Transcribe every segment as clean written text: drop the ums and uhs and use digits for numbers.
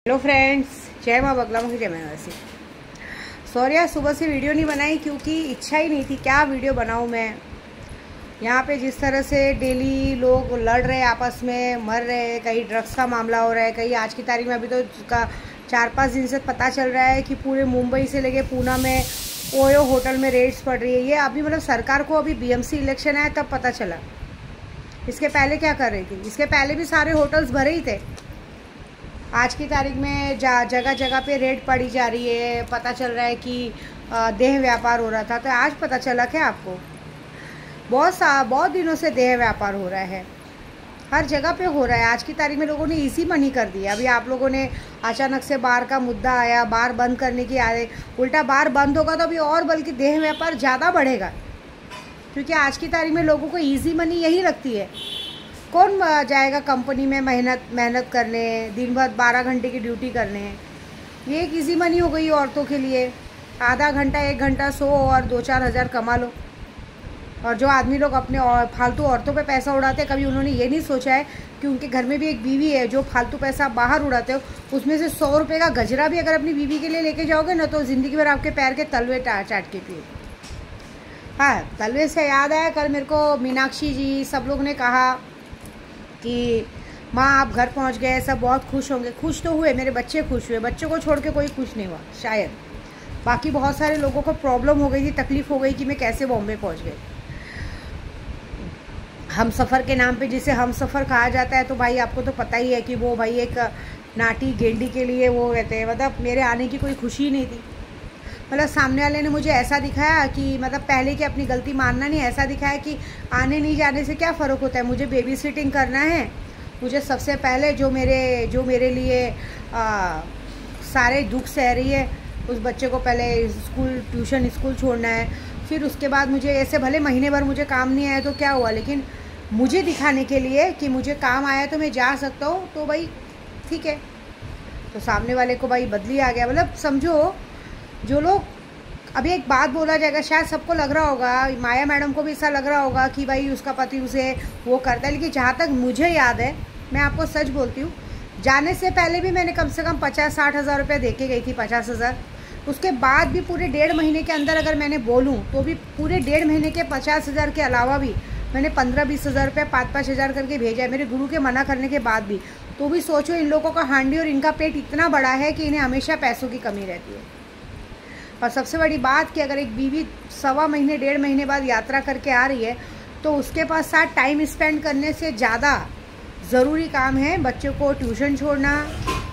Hello friends, जय माँ बगला मुखी, जय माँ। सॉरी यार, सुबह से वीडियो नहीं बनाई क्योंकि इच्छा ही नहीं थी। क्या वीडियो बनाऊँ मैं। यहाँ पे जिस तरह से डेली लोग लड़ रहे हैं, आपस में मर रहे हैं, कहीं ड्रग्स का मामला हो रहा है, कहीं आज की तारीख में अभी तो का 4-5 दिन से पता चल रहा है कि पूरे मुंबई से लेके पूना में ओयो होटल में रेड्स पड़ रही है। ये अभी मतलब सरकार को अभी बीएमसी इलेक्शन आया तब पता चला। इसके पहले क्या कर रही थी? इसके पहले भी सारे होटल्स भरे ही थे। आज की तारीख में जगह जगह पे रेड पड़ी जा रही है। पता चल रहा है कि देह व्यापार हो रहा था, तो आज पता चला क्या आपको? बहुत दिनों से देह व्यापार हो रहा है, हर जगह पे हो रहा है। आज की तारीख में लोगों ने इजी मनी कर दिया। अभी आप लोगों ने अचानक से बार का मुद्दा आया, बार बंद करने की आए। उल्टा बार बंद होगा तो अभी और बल्कि देह व्यापार ज़्यादा बढ़ेगा, क्योंकि आज की तारीख में लोगों को ईजी मनी यही लगती है। कौन जाएगा कंपनी में मेहनत करने, दिन भर 12 घंटे की ड्यूटी करने। ये एक इजी मनी हो गई औरतों के लिए। आधा घंटा 1 घंटा सो और 2-4 हज़ार कमा लो। और जो आदमी लोग अपने फालतू औरतों पे पैसा उड़ाते हैं, कभी उन्होंने ये नहीं सोचा है कि उनके घर में भी एक बीवी है। जो फालतू पैसा बाहर उड़ाते हो, उसमें से 100 रुपये का गजरा भी अगर अपनी बीवी के लिए लेके जाओगे ना, तो ज़िंदगी भर आपके पैर के तलवे चाट के पिए। हाँ, तलवे से याद आया, कल मेरे को मीनाक्षी जी सब लोग ने कहा कि माँ आप घर पहुँच गए, सब बहुत खुश होंगे। खुश तो हुए, मेरे बच्चे खुश हुए। बच्चों को छोड़ के कोई खुश नहीं हुआ शायद। बाकी बहुत सारे लोगों को प्रॉब्लम हो गई थी, तकलीफ़ हो गई कि मैं कैसे बॉम्बे पहुँच गई। हम सफ़र के नाम पे जिसे हम सफ़र कहा जाता है, तो भाई आपको तो पता ही है कि वो भाई एक नाटी गेंडी के लिए वो कहते हैं। मतलब मेरे आने की कोई खुशी नहीं थी। मतलब सामने वाले ने मुझे ऐसा दिखाया कि मतलब पहले की अपनी गलती मानना नहीं, ऐसा दिखाया कि आने नहीं जाने से क्या फ़र्क होता है। मुझे बेबी सिटिंग करना है, मुझे सबसे पहले जो मेरे लिए सारे दुख सह रही है, उस बच्चे को पहले ट्यूशन स्कूल छोड़ना है। फिर उसके बाद मुझे ऐसे भले महीने भर मुझे काम नहीं आया तो क्या हुआ, लेकिन मुझे दिखाने के लिए कि मुझे काम आया तो मैं जा सकता हूँ, तो भाई ठीक है। तो सामने वाले को भाई बदली आ गया। मतलब समझो, जो लोग अभी एक बात बोला जाएगा, शायद सबको लग रहा होगा, माया मैडम को भी ऐसा लग रहा होगा कि भाई उसका पति उसे वो करता है। लेकिन जहाँ तक मुझे याद है, मैं आपको सच बोलती हूँ, जाने से पहले भी मैंने कम से कम 50-60 हज़ार रुपये दे के गई थी, 50 हज़ार। उसके बाद भी पूरे 1.5 महीने के अंदर अगर मैंने बोलूँ तो भी पूरे 1.5 महीने के 50 हज़ार के अलावा भी मैंने 15-20 हज़ार रुपये 5-5 हज़ार करके भेजा है, मेरे गुरु के मना करने के बाद भी। तो भी सोचो, इन लोगों का हांडी और इनका पेट इतना बड़ा है कि इन्हें हमेशा पैसों की कमी रहती है। और सबसे बड़ी बात कि अगर एक बीवी 1.25 महीने 1.5 महीने बाद यात्रा करके आ रही है, तो उसके पास साथ टाइम स्पेंड करने से ज़्यादा ज़रूरी काम है बच्चों को ट्यूशन छोड़ना,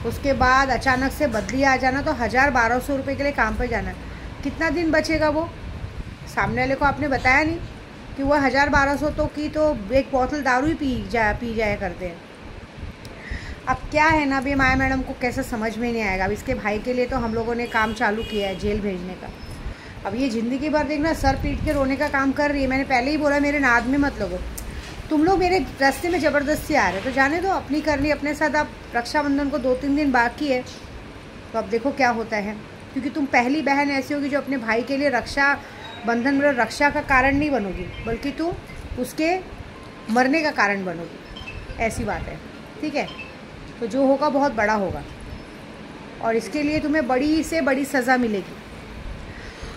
उसके बाद अचानक से बदली आ जाना, तो 1000-1200 रुपये के लिए काम पे जाना। कितना दिन बचेगा वो? सामने वाले को आपने बताया नहीं कि वह 1000-1200 तो की तो एक बोतल दारू ही पी जाया करते हैं। अब क्या है ना, अभी माया मैडम को कैसे समझ में नहीं आएगा। अब इसके भाई के लिए तो हम लोगों ने काम चालू किया है, जेल भेजने का। अब ये ज़िंदगी भर देखना सर पीट के रोने का काम कर रही है। मैंने पहले ही बोला, मेरे नाद में मत लगो। तुम लोग मेरे रास्ते में ज़बरदस्ती आ रहे हो तो जाने दो, अपनी करनी अपने साथ। अब रक्षाबंधन को 2-3 दिन बाकी है, तो अब देखो क्या होता है। क्योंकि तुम पहली बहन ऐसी होगी जो अपने भाई के लिए रक्षाबंधन मतलब रक्षा का कारण नहीं बनोगी, बल्कि तुम उसके मरने का कारण बनोगी। ऐसी बात है, ठीक है। तो जो होगा बहुत बड़ा होगा, और इसके लिए तुम्हें बड़ी से बड़ी सज़ा मिलेगी।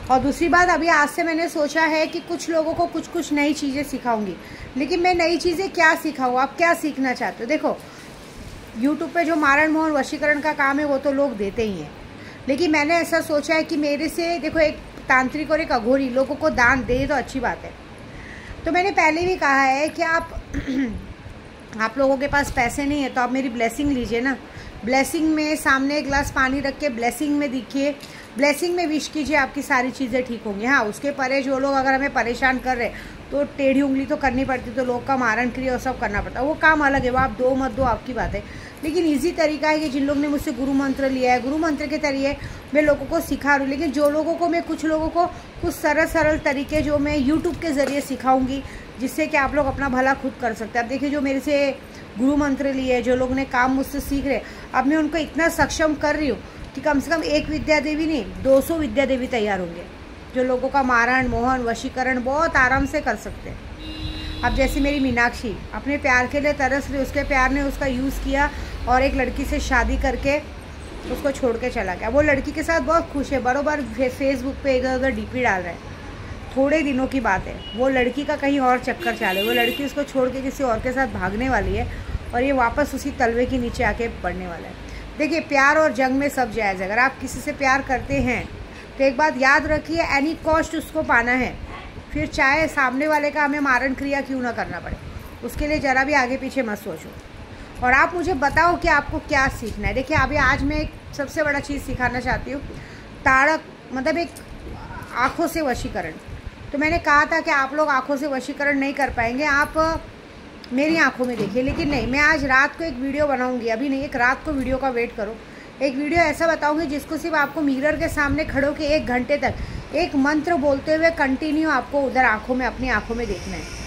और दूसरी बात, अभी आज से मैंने सोचा है कि कुछ लोगों को कुछ नई चीज़ें सिखाऊंगी। लेकिन मैं नई चीज़ें क्या सिखाऊँ? आप क्या सीखना चाहते हो? देखो, यूट्यूब पे जो मारण मोहन वशीकरण का काम है वो तो लोग देते ही हैं, लेकिन मैंने ऐसा सोचा है कि मेरे से देखो, एक तांत्रिक और एक अघोरी लोगों को दान दे तो अच्छी बात है। तो मैंने पहले भी कहा है कि आप लोगों के पास पैसे नहीं है तो आप मेरी ब्लेसिंग लीजिए ना। ब्लेसिंग में सामने एक गिलास पानी रख के ब्लेसिंग में दिखिए, ब्लेसिंग में विश कीजिए, आपकी सारी चीज़ें ठीक होंगी। हाँ, उसके परे जो लोग अगर हमें परेशान कर रहे तो टेढ़ी उंगली तो करनी पड़ती, तो लोग का मारण क्रिया और सब करना पड़ता, वो काम अलग है। वो आप दो मत दो, आपकी बात है। लेकिन ईजी तरीका है कि जिन लोगों ने मुझसे गुरु मंत्र लिया है, गुरु मंत्र के जरिए मैं लोगों को सिखा रही हूँ। लेकिन जो लोगों को मैं कुछ लोगों को कुछ सरल तरीके जो मैं यूट्यूब के ज़रिए सिखाऊंगी, जिससे कि आप लोग अपना भला खुद कर सकते हैं। अब देखिए, जो मेरे से गुरु मंत्र लिए, जो लोग ने काम मुझसे सीख रहे, अब मैं उनको इतना सक्षम कर रही हूँ कि कम से कम 1 विद्या देवी नहीं, 200 विद्या देवी तैयार होंगे, जो लोगों का मारण मोहन वशीकरण बहुत आराम से कर सकते हैं। अब जैसे मेरी मीनाक्षी अपने प्यार के लिए तरस रही, उसके प्यार ने उसका यूज़ किया और एक लड़की से शादी करके उसको छोड़ के चला गया। वो लड़की के साथ बहुत खुश है, बरोबर फेसबुक पे इधर उधर डीपी डाल रहा है। थोड़े दिनों की बात है, वो लड़की का कहीं और चक्कर चाले, वो लड़की उसको छोड़ के किसी और के साथ भागने वाली है और ये वापस उसी तलवे के नीचे आके पड़ने वाला है। देखिए, प्यार और जंग में सब जायज़। अगर आप किसी से प्यार करते हैं तो एक बात याद रखिए, एनी कॉस्ट उसको पाना है, फिर चाहे सामने वाले का हमें मारण क्रिया क्यों ना करना पड़े, उसके लिए ज़रा भी आगे पीछे मत सोचो। और आप मुझे बताओ कि आपको क्या सीखना है। देखिए, अभी आज मैं एक सबसे बड़ा चीज़ सिखाना चाहती हूँ, तारक, मतलब एक आँखों से वशीकरण। तो मैंने कहा था कि आप लोग आँखों से वशीकरण नहीं कर पाएंगे, आप मेरी आंखों में देखिए, लेकिन नहीं, मैं आज रात को एक वीडियो बनाऊंगी, अभी नहीं, एक रात को वीडियो का वेट करो। एक वीडियो ऐसा बताऊंगी जिसको सिर्फ आपको मिरर के सामने खड़े होकर 1 घंटे तक एक मंत्र बोलते हुए कंटिन्यू आपको उधर आंखों में, अपनी आंखों में देखना है।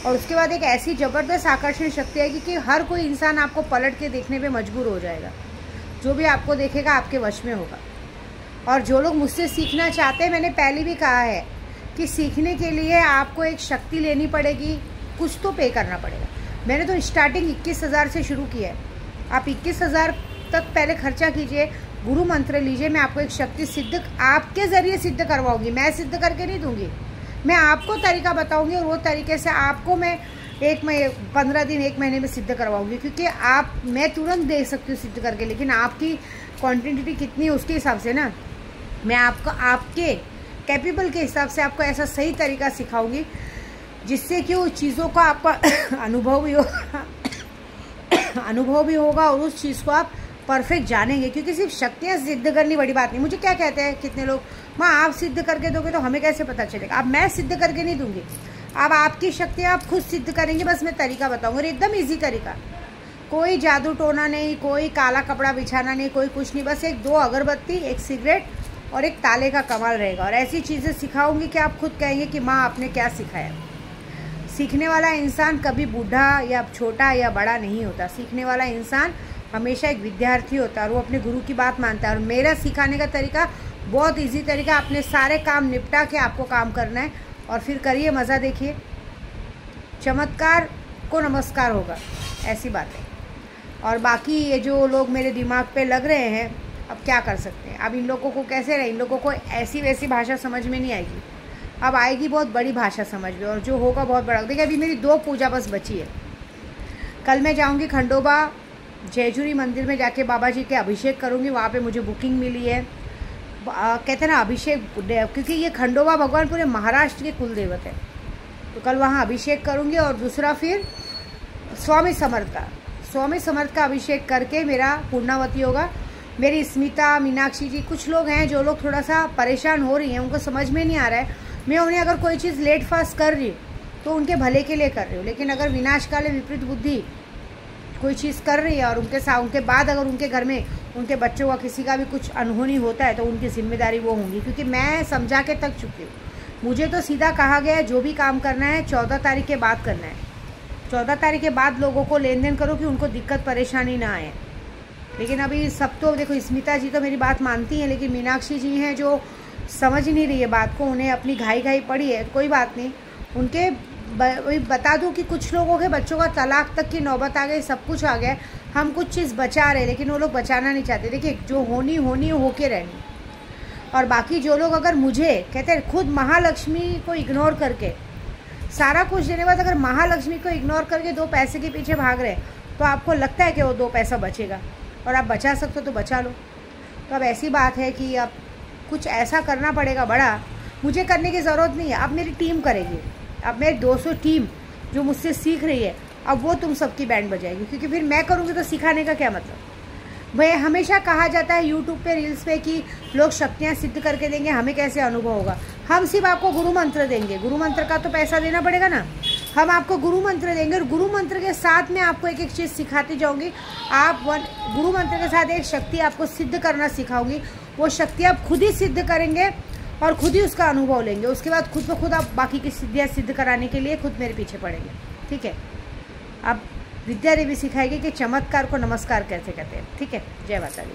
और उसके बाद एक ऐसी ज़बरदस्त आकर्षण शक्ति आएगी कि हर कोई इंसान आपको पलट के देखने पर मजबूर हो जाएगा। जो भी आपको देखेगा आपके वश में होगा। और जो लोग मुझसे सीखना चाहते हैं, मैंने पहले भी कहा है कि सीखने के लिए आपको एक शक्ति लेनी पड़ेगी, कुछ तो पे करना पड़ेगा। मैंने तो स्टार्टिंग 21,000 से शुरू किया है। आप 21,000 तक पहले खर्चा कीजिए, गुरु मंत्र लीजिए, मैं आपको एक शक्ति सिद्ध आपके ज़रिए सिद्ध करवाऊंगी। मैं सिद्ध करके नहीं दूंगी, मैं आपको तरीका बताऊंगी और वो तरीके से आपको मैं 15 दिन 1 महीने में सिद्ध करवाऊंगी। क्योंकि मैं तुरंत दे सकती हूँ सिद्ध करके, लेकिन आपकी क्वान्टिटी कितनी है उसके हिसाब से ना, मैं आपको आपके कैपेबल के हिसाब से आपको ऐसा सही तरीका सिखाऊंगी जिससे कि उस चीज़ों का आपका अनुभव भी होगा और उस चीज़ को आप परफेक्ट जानेंगे। क्योंकि सिर्फ शक्तियाँ सिद्ध करनी बड़ी बात नहीं। मुझे क्या कहते हैं कितने लोग, माँ आप सिद्ध करके दोगे तो हमें कैसे पता चलेगा। अब मैं सिद्ध करके नहीं दूंगी, अब आपकी शक्तियाँ आप खुद सिद्ध करेंगे, बस मैं तरीका बताऊँगी। और एकदम ईजी तरीका, कोई जादू टोना नहीं, कोई काला कपड़ा बिछाना नहीं, कोई कुछ नहीं, बस 1-2 अगरबत्ती, 1 सिगरेट और एक ताले का कमाल रहेगा। और ऐसी चीज़ें सिखाऊंगी कि आप खुद कहेंगे कि माँ आपने क्या सिखाया। सीखने वाला इंसान कभी बूढ़ा या छोटा या बड़ा नहीं होता। सीखने वाला इंसान हमेशा एक विद्यार्थी होता है और वो अपने गुरु की बात मानता है। और मेरा सिखाने का तरीका बहुत इजी तरीका, अपने सारे काम निपटा के आपको काम करना है और फिर करिए, मज़ा देखिए। चमत्कार को नमस्कार होगा, ऐसी बात है। और बाकी ये जो लोग मेरे दिमाग पे लग रहे हैं, अब क्या कर सकते हैं। अब इन लोगों को कैसे रहे, इन लोगों को ऐसी वैसी भाषा समझ में नहीं आएगी, अब आएगी बहुत बड़ी भाषा समझ में, और जो होगा बहुत बड़ा। देखिए, अभी मेरी 2 पूजा बस बची है। कल मैं जाऊंगी खंडोबा जयजुरी मंदिर में, जाके बाबा जी के अभिषेक करूंगी। वहाँ पे मुझे बुकिंग मिली है, कहते हैं ना अभिषेक, क्योंकि ये खंडोबा भगवान पूरे महाराष्ट्र के कुल देवत है। तो कल वहाँ अभिषेक करूँगी और दूसरा फिर स्वामी समर्थ का अभिषेक करके मेरा पूर्णावती होगा। मेरी स्मिता, मीनाक्षी जी, कुछ लोग हैं जो लोग थोड़ा सा परेशान हो रही हैं, उनको समझ में नहीं आ रहा है। मैं उन्हें अगर कोई चीज़ लेट फास्ट कर रही हूँ तो उनके भले के लिए कर रही हूँ, लेकिन अगर विनाशकाले विपरीत बुद्धि कोई चीज़ कर रही है और उनके बाद अगर उनके घर में उनके बच्चों का किसी का भी कुछ अनहोनी होता है तो उनकी जिम्मेदारी वो होंगी। क्योंकि मैं समझा के थक चुकी हूँ। मुझे तो सीधा कहा गया है जो भी काम करना है 14 तारीख के बाद करना है। 14 तारीख के बाद लोगों को लेन देन करो कि उनको दिक्कत परेशानी ना आए। लेकिन अभी सब तो देखो, स्मिता जी तो मेरी बात मानती हैं, लेकिन मीनाक्षी जी हैं जो समझ नहीं रही है बात को, उन्हें अपनी घाई पड़ी है। कोई बात नहीं, उनके बता दूं कि कुछ लोगों के बच्चों का तलाक तक की नौबत आ गई, सब कुछ आ गया। हम कुछ चीज़ बचा रहे लेकिन वो लोग बचाना नहीं चाहते। देखिए, जो होनी होके रहनी। और बाकी जो लोग अगर मुझे कहते हैं, खुद महालक्ष्मी को इग्नोर करके सारा कुछ देने के बाद अगर महालक्ष्मी को इग्नोर करके 2 पैसे के पीछे भाग रहे तो आपको लगता है कि वो 2 पैसा बचेगा और आप बचा सकते हो तो बचा लो। तो अब ऐसी बात है कि अब कुछ ऐसा करना पड़ेगा बड़ा, मुझे करने की ज़रूरत नहीं है, अब मेरी टीम करेगी। अब मेरी 200 टीम जो मुझसे सीख रही है, अब वो तुम सबकी बैंड बजाएगी। क्योंकि फिर मैं करूँगी तो सिखाने का क्या मतलब। भाई हमेशा कहा जाता है यूट्यूब पे, रील्स पे कि लोग शक्तियाँ सिद्ध करके देंगे, हमें कैसे अनुभव होगा। हम सिर्फ आपको गुरु मंत्र देंगे, गुरु मंत्र का तो पैसा देना पड़ेगा ना। हम आपको गुरु मंत्र देंगे और गुरु मंत्र के साथ में आपको एक चीज़ सिखाती जाऊँगी। गुरु मंत्र के साथ एक शक्ति आपको सिद्ध करना सिखाऊंगी। वो शक्ति आप खुद ही सिद्ध करेंगे और खुद ही उसका अनुभव लेंगे। उसके बाद खुद ब खुद आप बाकी की सिद्धियाँ सिद्ध कराने के लिए खुद मेरे पीछे पड़ेंगे। ठीक है, अब विद्या देवी सिखाएगी कि चमत्कार को नमस्कार कैसे कहते हैं। ठीक है, जय माता दी।